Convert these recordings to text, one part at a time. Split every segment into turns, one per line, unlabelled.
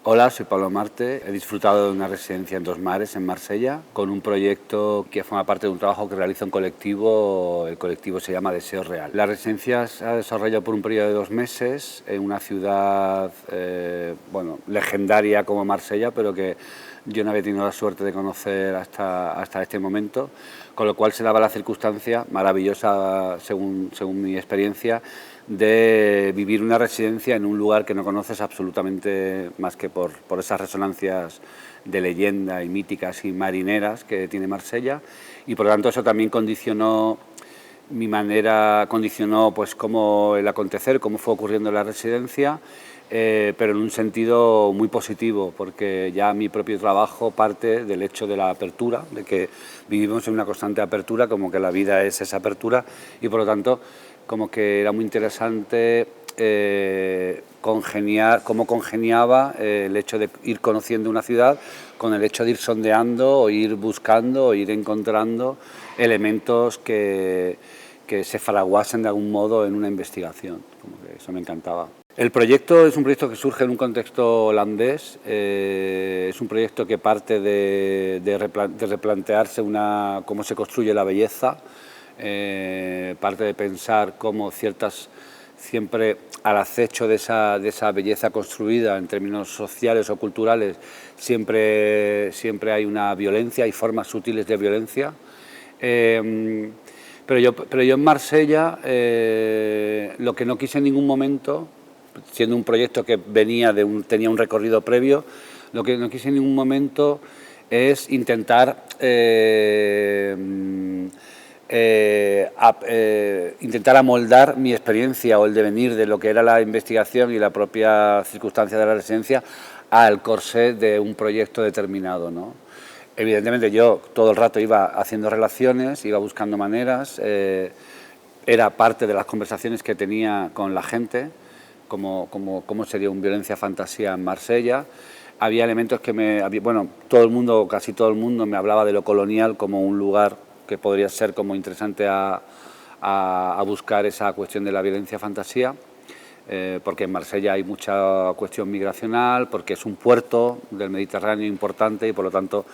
Hola, soy Pablo Marte. He disfrutado de una residencia en Dos Mares, en Marsella, con un proyecto que forma parte de un trabajo que realiza un colectivo. El colectivo se llama Deseo Real. La residencia se ha desarrollado por un periodo de 2 meses en una ciudad legendaria como Marsella, pero que yo no había tenido la suerte de conocer hasta este momento, con lo cual se daba la circunstancia maravillosa, según mi experiencia, de vivir una residencia en un lugar que no conoces absolutamente más que por esas resonancias de leyenda y míticas y marineras que tiene Marsella, y por lo tanto eso también condicionó mi manera, condicionó pues cómo el acontecer, cómo fue ocurriendo en la residencia, pero en un sentido muy positivo, porque ya mi propio trabajo parte del hecho de la apertura, de que vivimos en una constante apertura, como que la vida es esa apertura, y por lo tanto como que era muy interesante cómo congeniaba el hecho de ir conociendo una ciudad con el hecho de ir sondeando o ir buscando o ir encontrando elementos que se fraguasen de algún modo en una investigación. Como que eso me encantaba. El proyecto es un proyecto que surge en un contexto holandés, es un proyecto que parte de replantearse cómo se construye la belleza, parte de pensar cómo siempre al acecho de esa belleza construida en términos sociales o culturales, siempre hay una violencia, hay formas sutiles de violencia. Pero yo en Marsella lo que no quise en ningún momento, siendo un proyecto que tenía un recorrido previo, lo que no quise en ningún momento es intentar amoldar mi experiencia o el devenir de lo que era la investigación y la propia circunstancia de la residencia al corsé de un proyecto determinado, ¿no? Evidentemente yo todo el rato iba haciendo relaciones, iba buscando maneras, era parte de las conversaciones que tenía con la gente, cómo sería un violencia fantasía en Marsella. Había elementos que casi todo el mundo me hablaba de lo colonial como un lugar que podría ser como interesante a buscar esa cuestión de la violencia fantasía, porque en Marsella hay mucha cuestión migracional, porque es un puerto del Mediterráneo importante y por lo tanto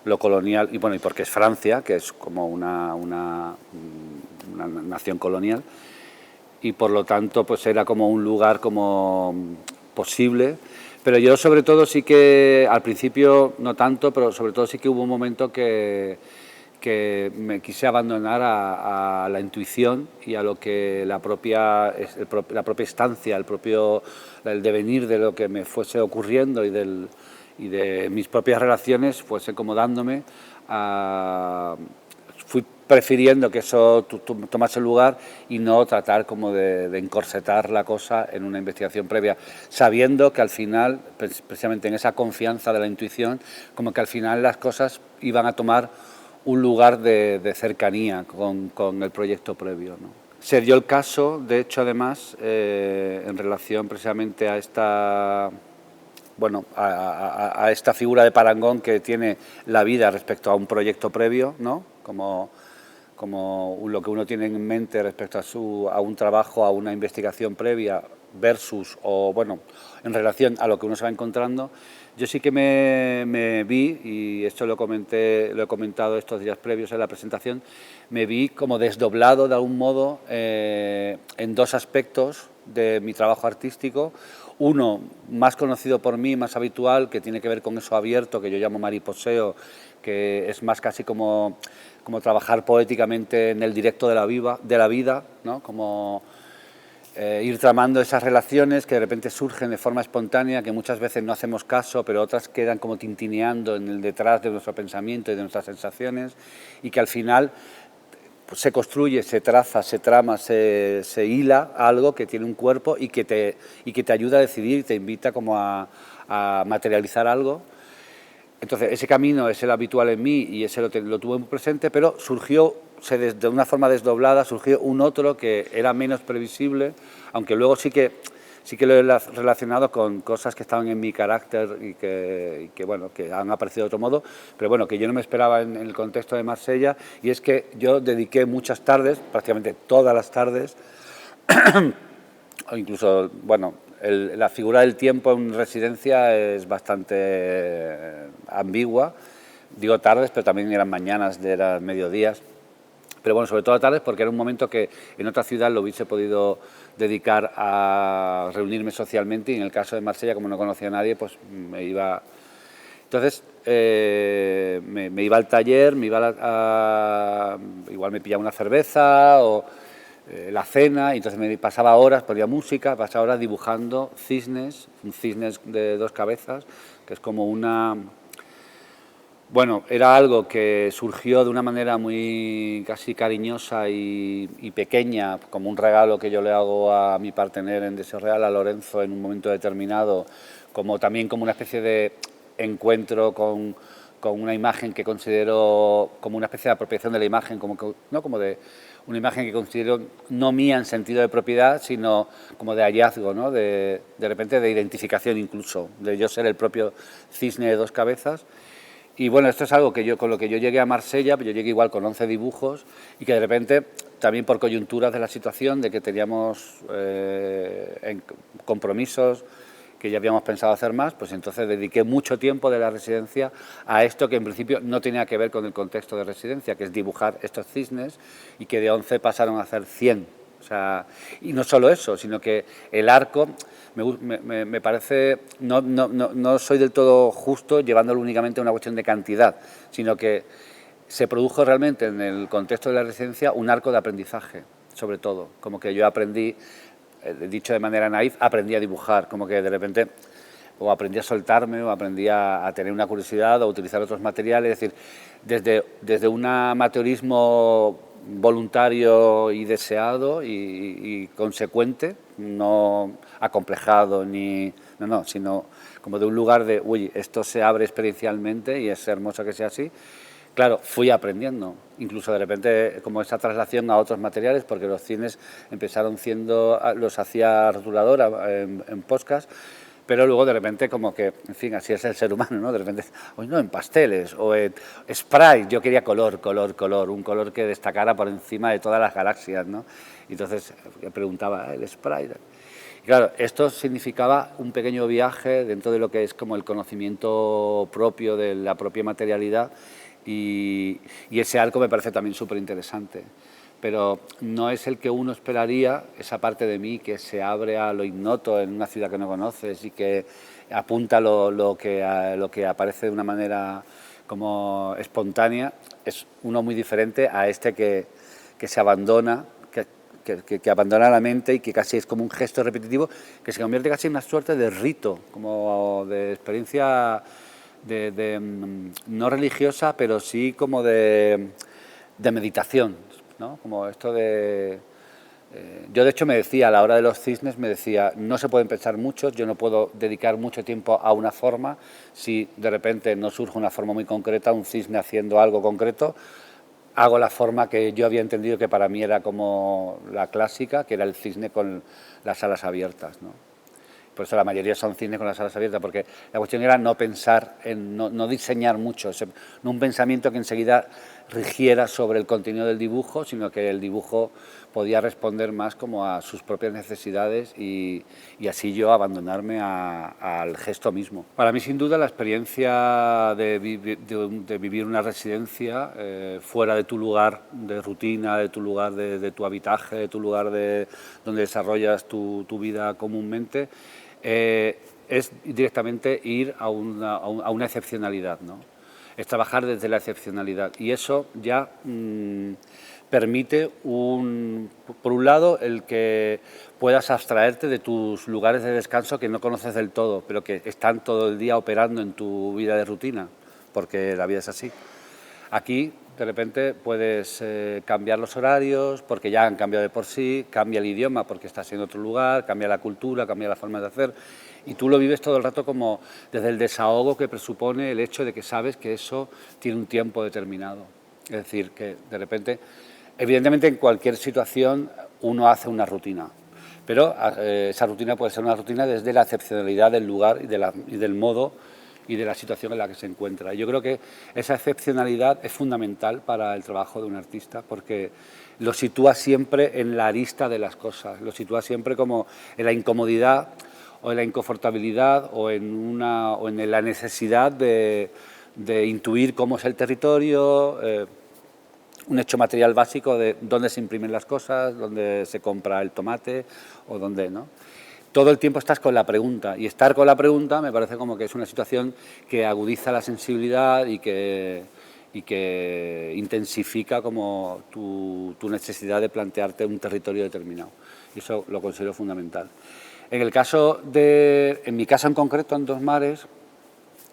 lo colonial, y porque es Francia, que es como una nación colonial, y por lo tanto pues era como un lugar como posible. Pero yo sobre todo sí que, al principio no tanto, pero sobre todo sí que hubo un momento que me quise abandonar a la intuición y a lo que la propia estancia, el devenir de lo que me fuese ocurriendo y de mis propias relaciones fuese como dándome. Fui prefiriendo que eso tomase lugar y no tratar como de encorsetar la cosa en una investigación previa, sabiendo que al final, precisamente en esa confianza de la intuición, como que al final las cosas iban a tomar un lugar de cercanía con el proyecto previo, ¿no? Se dio el caso, de hecho, además, en relación precisamente a esta figura de parangón que tiene la vida respecto a un proyecto previo, ¿no? Como lo que uno tiene en mente respecto a un trabajo, a una investigación previa versus, en relación a lo que uno se va encontrando. Yo sí que me vi, y esto lo he comentado estos días previos a la presentación, me vi como desdoblado de algún modo en dos aspectos de mi trabajo artístico. Uno, más conocido por mí, más habitual, que tiene que ver con eso abierto, que yo llamo mariposeo, que es más casi como trabajar poéticamente en el directo de la vida, ¿no? Como ir tramando esas relaciones que de repente surgen de forma espontánea, que muchas veces no hacemos caso, pero otras quedan como tintineando en el detrás de nuestro pensamiento y de nuestras sensaciones, y que al final pues, se construye, se traza, se trama, se hila algo que tiene un cuerpo y que te ayuda a decidir, te invita como a materializar algo. Entonces, ese camino es el habitual en mí y ese lo tuve muy presente, pero surgió, de una forma desdoblada, surgió un otro que era menos previsible, aunque luego sí que lo he relacionado con cosas que estaban en mi carácter y que han aparecido de otro modo, pero bueno, que yo no me esperaba en el contexto de Marsella, y es que yo dediqué muchas tardes, prácticamente todas las tardes, o incluso, la figura del tiempo en residencia es bastante ambigua. Digo tardes, pero también eran mañanas, eran mediodías. Pero bueno, sobre todo tardes porque era un momento que en otra ciudad lo hubiese podido dedicar a reunirme socialmente, y en el caso de Marsella, como no conocía a nadie, pues me iba... Entonces me iba al taller, igual me pillaba una cerveza o la cena, y entonces me pasaba horas, ponía música, pasaba horas dibujando cisnes, un cisnes de 2 cabezas, que es como una... Bueno, era algo que surgió de una manera muy casi cariñosa y pequeña, como un regalo que yo le hago a mi partener en Deseo Real, a Lorenzo, en un momento determinado, como también como una especie de encuentro con una imagen que considero como una especie de apropiación de la imagen, no como de una imagen que considero no mía en sentido de propiedad, sino como de hallazgo, ¿no? De repente de identificación incluso, de yo ser el propio cisne de 2 cabezas. Y bueno, esto es algo que con lo que yo llegué a Marsella, yo llegué igual con 11 dibujos, y que de repente, también por coyunturas de la situación, de que teníamos compromisos que ya habíamos pensado hacer más, pues entonces dediqué mucho tiempo de la residencia a esto que en principio no tenía que ver con el contexto de residencia, que es dibujar estos cisnes, y que de 11 pasaron a hacer 100. O sea, y no solo eso, sino que el arco me parece, no soy del todo justo llevándolo únicamente a una cuestión de cantidad, sino que se produjo realmente en el contexto de la residencia un arco de aprendizaje, sobre todo, como que yo aprendí, dicho de manera naif, aprendí a dibujar, como que de repente o aprendí a soltarme, o aprendí a tener una curiosidad, o a utilizar otros materiales, es decir, desde un amateurismo voluntario y deseado y consecuente, no acomplejado sino como de un lugar de, uy, esto se abre experiencialmente y es hermoso que sea así. Claro, fui aprendiendo, incluso de repente como esa traslación a otros materiales, porque los cines empezaron siendo, los hacía rotuladora en podcast, pero luego de repente como que, en fin, así es el ser humano, ¿no? De repente, hoy no, en pasteles o en spray, yo quería color, un color que destacara por encima de todas las galaxias, ¿no? Y entonces preguntaba, ¿el spray? Y claro, esto significaba un pequeño viaje dentro de lo que es como el conocimiento propio de la propia materialidad, y ese arco me parece también súper interesante. Pero no es el que uno esperaría, esa parte de mí que se abre a lo ignoto en una ciudad que no conoces y que apunta lo que aparece de una manera como espontánea, es uno muy diferente a este que se abandona, que abandona la mente y que casi es como un gesto repetitivo, que se convierte casi en una suerte de rito, como de experiencia no religiosa, pero sí como de meditación, ¿no? Como esto de... yo de hecho me decía, a la hora de los cisnes, me decía, no se pueden pensar muchos, yo no puedo dedicar mucho tiempo a una forma, si de repente no surge una forma muy concreta, un cisne haciendo algo concreto, hago la forma que yo había entendido que para mí era como la clásica, que era el cisne con las alas abiertas, ¿no? Por eso la mayoría son cines con las alas abiertas, porque la cuestión era no pensar, no diseñar mucho, no un pensamiento que enseguida rigiera sobre el contenido del dibujo, sino que el dibujo podía responder más como a sus propias necesidades y así yo abandonarme al gesto mismo. Para mí, sin duda, la experiencia de vivir una residencia fuera de tu lugar de rutina, de tu lugar de tu habitaje, de tu lugar donde desarrollas tu vida comúnmente, es directamente ir a una excepcionalidad, ¿no? Es trabajar desde la excepcionalidad, y eso ya permite, por un lado, el que puedas abstraerte de tus lugares de descanso que no conoces del todo, pero que están todo el día operando en tu vida de rutina, porque la vida es así. Aquí, de repente, puedes cambiar los horarios, porque ya han cambiado de por sí, cambia el idioma porque estás en otro lugar, cambia la cultura, cambia la forma de hacer, y tú lo vives todo el rato como desde el desahogo que presupone el hecho de que sabes que eso tiene un tiempo determinado. Es decir, que de repente, evidentemente en cualquier situación uno hace una rutina, pero esa rutina puede ser una rutina desde la excepcionalidad del lugar y del modo y de la situación en la que se encuentra. Yo creo que esa excepcionalidad es fundamental para el trabajo de un artista, porque lo sitúa siempre en la arista de las cosas, lo sitúa siempre como en la incomodidad o en la inconfortabilidad o en la necesidad de intuir cómo es el territorio, un hecho material básico de dónde se imprimen las cosas, dónde se compra el tomate o dónde, ¿no? Todo el tiempo estás con la pregunta, y estar con la pregunta me parece como que es una situación que agudiza la sensibilidad y que intensifica como tu necesidad de plantearte un territorio determinado. Y eso lo considero fundamental. En mi caso en concreto, en Dos Mares,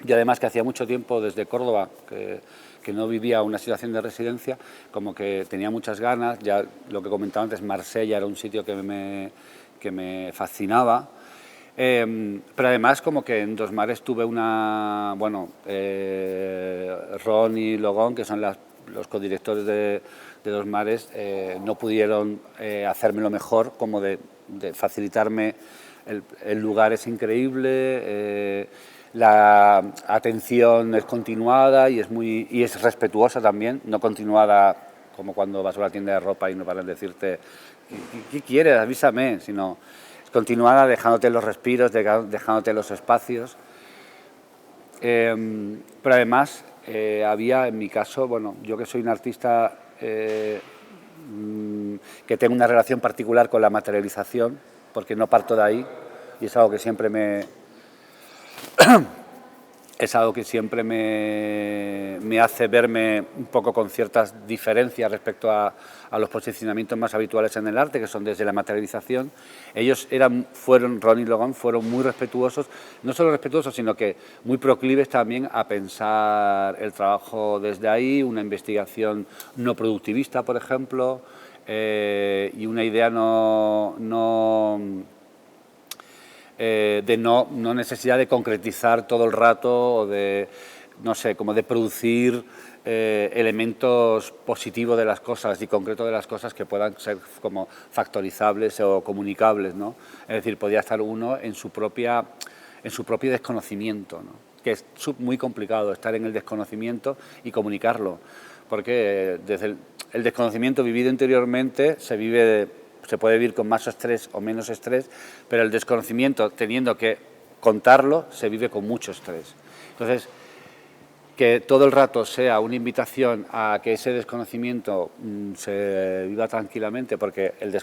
y además que hacía mucho tiempo desde Córdoba que no vivía una situación de residencia, como que tenía muchas ganas, ya lo que comentaba antes, Marsella era un sitio que me fascinaba, pero además como que en Dos Mares tuve Ron y Logón, que son los codirectores de Dos Mares, no pudieron hacérmelo mejor, como de facilitarme el lugar es increíble, la atención es continuada y es respetuosa también, no continuada como cuando vas a una tienda de ropa y no paran de decirte ¿qué quieres? Avísame, sino continuada, dejándote los respiros, dejándote los espacios. Pero además había, en mi caso, bueno, yo que soy un artista que tengo una relación particular con la materialización, porque no parto de ahí, y es algo que siempre me hace verme un poco con ciertas diferencias respecto a los posicionamientos más habituales en el arte, que son desde la materialización. Ellos Ron y Logan fueron muy respetuosos, no solo respetuosos, sino que muy proclives también a pensar el trabajo desde ahí, una investigación no productivista, por ejemplo, y una idea de no necesidad de concretizar todo el rato o de, no sé, como de producir elementos positivos de las cosas y concretos de las cosas que puedan ser como factorizables o comunicables, ¿no? Es decir, podía estar uno en su propio desconocimiento, ¿no? Que es muy complicado estar en el desconocimiento y comunicarlo, porque desde el desconocimiento vivido interiormente se puede vivir con más estrés o menos estrés, pero el desconocimiento, teniendo que contarlo, se vive con mucho estrés. Entonces, que todo el rato sea una invitación a que ese desconocimiento se viva tranquilamente, porque el desconocimiento